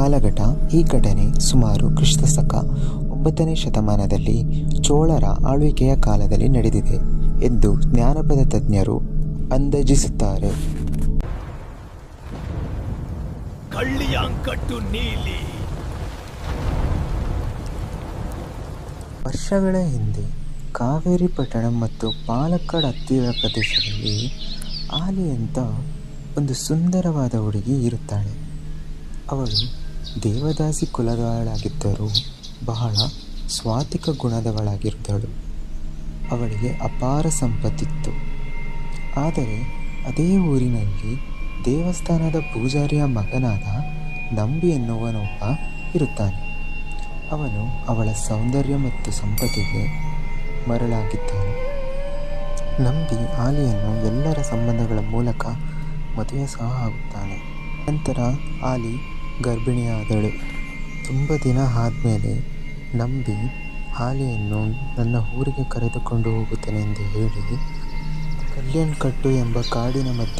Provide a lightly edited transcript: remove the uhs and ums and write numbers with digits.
ಕಾಲಘಟ್ಟ. ಈ ಘಟನೆ ಸುಮಾರು ಕ್ರಿಸ್ತಶಕ 9ನೇ ಶತಮಾನದಲ್ಲಿ ಚೋಳರ ಆಳ್ವಿಕೆಯ ಕಾಲದಲ್ಲಿ ನಡೆದಿದೆ ಎಂದು ಜಾನಪದ ತಜ್ಞರು ಅಂದಾಜಿಸುತ್ತಾರೆ. ವರ್ಷಗಳ ಹಿಂದೆ ಕಾವೇರಿ ಪಟ್ಟಣಂ ಮತ್ತು ಪಾಲಕ್ಕಾಡ್ ಹತ್ತಿರ ಪ್ರದೇಶದಲ್ಲಿ ಆಲಿ ಅಂತ ಒಂದು ಸುಂದರವಾದ ಹುಡುಗಿ ಇರುತ್ತಾಳೆ. ಅವಳು ದೇವದಾಸಿ ಕುಲದವಳಾಗಿದ್ದರೂ ಬಹಳ ಸ್ವಾತ್ವಿಕ ಗುಣದವಳಾಗಿದ್ದಳು. ಅವಳಿಗೆ ಅಪಾರ ಸಂಪತ್ತಿತ್ತು. ಆದರೆ ಅದೇ ಊರಿನಲ್ಲಿ ದೇವಸ್ಥಾನದ ಪೂಜಾರಿಯ ಮಗನಾದ ನಂಬಿ ಎನ್ನುವನೊಬ್ಬ ಇರುತ್ತಾನೆ. ಅವನು ಅವಳ ಸೌಂದರ್ಯ ಮತ್ತು ಸಂಪತ್ತಿಗೆ ಮರಳಾಗಿದ್ದಾನೆ. ನಂಬಿ ಆಲಿಯನ್ನು ಎಲ್ಲರ ಸಂಬಂಧಗಳ ಮೂಲಕ ಮದುವೆ ಸಹ ಆಗುತ್ತಾನೆ. ನಂತರ ಆಲಿ ಗರ್ಭಿಣಿಯಾದಳು. ತುಂಬ ದಿನ ಆದಮೇಲೆ ನಂಬಿ ಆಲಿಯನ್ನು ನನ್ನ ಊರಿಗೆ ಕರೆದುಕೊಂಡು ಹೋಗುತ್ತೇನೆ ಎಂದು ಹೇಳಿ ಕಲ್ಯಾಣ್ ಕಟ್ಟು ಎಂಬ ಕಾಡಿನ ಮಧ್ಯೆ